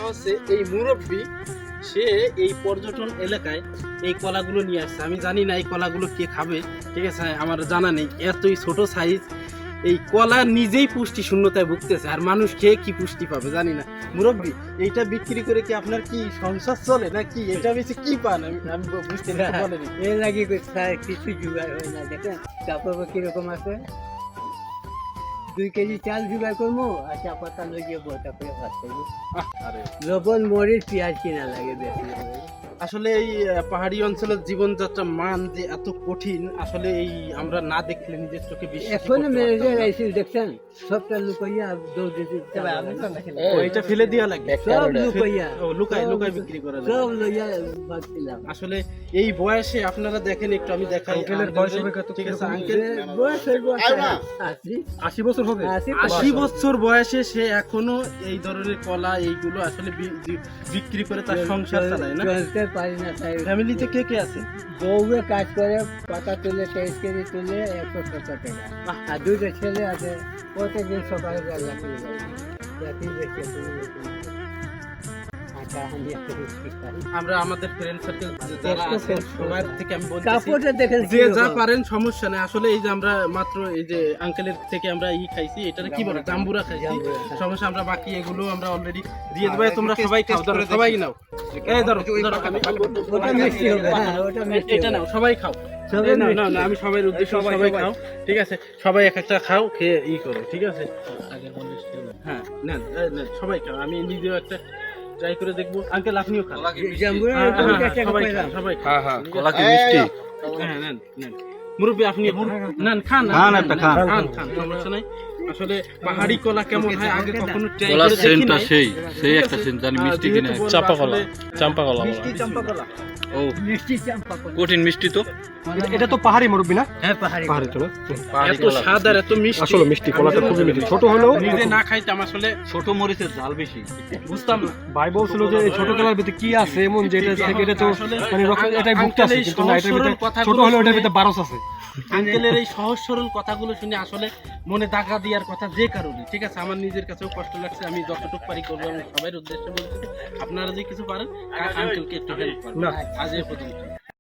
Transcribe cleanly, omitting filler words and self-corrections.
হচ্ছে এই মুরব্বী সে এই পর্যটন এলাকায় এই কলাগুলো নিয়ে আসছে। আমি জানি না এই কলাগুলো কে খাবে, ঠিক আছে, আমার জানা নেই। এতই ছোট সাইজ এই কলা নিজেই পুষ্টি শূন্যতায় ভুগতেছে, আর মানুষ খেয়ে কি পুষ্টি পাবে জানি না। মুরব্বী, এইটা বিক্রি করে কি আপনার কি সংসার চলে নাকি এটা বেশি কি পান? আমি বুঝতে পারিনি। এর লাগে কিছু জোগাড় হয় না। দেখেন কাপড় কিরকম আছে, 2 কেজি চাল জোগাড় করবো আর চা পাতা লাগিয়ে বটা করে ভাত করবো। আরে লবণ মরিচ পেঁয়াজ কিনা লাগে বেশি। আসলে এই পাহাড়ি অঞ্চলের জীবনযাত্রা মান যে এত কঠিন, আসলে এই আমরা না দেখলে নিজের চোখে বিশ্বাস এখনো ম্যানেজার আইসি দেখছেন, সবটা লুকাইয়া দৌড় দিতে এটা ফেলে দেওয়া লাগবে, সব লুকাইয়া লুকাই লুকাই বিক্রি করা লাগে। সব লইয়া ভাবছিলাম। আসলে এই বয়সে আপনারা দেখেন, একটু আমি দেখাই আঙ্কেলের বয়স হবে কত, ঠিক আছে আঙ্কেল? বয়স হইব 80 বছর হবে। 80 বছর বয়সে সে এখনো এই ধরনের কলা এইগুলো আসলে বিক্রি করে তার সংসার চালায় না। চলতে পারি না তাই। ফ্যামিলিতে কে কে আছে? বউয়ে কাজ করে, পাতা তুলে 23 কেজি তুলে 170 টাকা। আর 2টা ছেলে আছে, প্রত্যেকদিন সকালে রান্না করে যায়। রাতেই বেশি আটা হাঁড়ি একটা রুটি খাই। আমরা আমাদের ফ্রেন্ড সার্কেল যারা আছেন সবার থেকে আমি বলতেছি, কাপড়টা দেখেন যে যা কিরকম। পারেন সমস্যা নেই। আসলে এই যে আমরা মাত্র এই যে আঙ্কেলের থেকে আমরা খাইছি, এটা কি বলে জাম্বুরা খাইছি, সমস্যা। আমরা বাকি এগুলো আমরা অলরেডি দিয়ে দেবো, তোমরা সবাই খাও, ধরো সবাই নাও। এই ধরো ধরো, আমি ওটা মিষ্টি হবে, হ্যাঁ ওটা মিষ্টি এটা হবে। নাও, সবাই খাও। সবাই না মিষ্টি। না আমি সবাই উদ্দেশ্য সবাই খাও, ঠিক আছে? সবাই এক একটা খাও, খেয়ে করো, ঠিক আছে? হ্যাঁ নেন নেন, সবাই খাও। আমি নিজেও একটা ট্রাই করে দেখবো। আঙ্কেল আপনিও খান। জাম্বুরা হ্যাঁ, তুমি হ্যাঁ, টাকা সবাই পাইলাম। খান, সবাই খান। কলা কি মিষ্টি? হ্যাঁ নেন নেন, মুরব্বী আপনি নেন, খান খান, একটা খান। খান, সমস্যা নাই। আসলে পাহাড়ি কলা কেমন হয় আগে কখনো ট্রাই কলার করে দেখি সেন্টটা নাই। সেই একটা সেন্ট জানি মিষ্টি কিনা। চাপা কলা, চাম্পা কলা মিষ্টি চাম্পা কলা। ও মিষ্টি চাম্পা কলা। কঠিন মিষ্টি তো। এটা তো পাহাড়ি মুরব্বি না? হ্যাঁ পাহাড়ি পাহাড়ি তো না? এত স্বাদ আর এত মিষ্টি, আসলে মিষ্টি, কলাটা খুবই মিষ্টি। ছোট হলেও নিজে না খাইতাম আসলে ছোট মরিচের ঝাল বেশি। বুঝতাম না। ভাই বলছিল যে এই ছোট কলার ভিতরে কি আছে এমন যে এটা থেকে এটা তো মানে এটাই ভুগতে আছে, কিন্তু না এটার ভিতরে ছোট হলেও এটার ভিতরে 12 আছে। আঙ্কেলের এই সহজ সরল কথাগুলো শুনে আসলে মনে দাগা দেওয়ার কথা যে কারণে, ঠিক আছে? আমার নিজের কাছেও কষ্ট লাগছে। আমি যতটুকু পারি করবো, আমি সবার উদ্দেশ্যে বলছি। আপনারা যে কিছু পারেন আঙ্কেলকে একটু হেল্প করুন। আজ এই পর্যন্ত।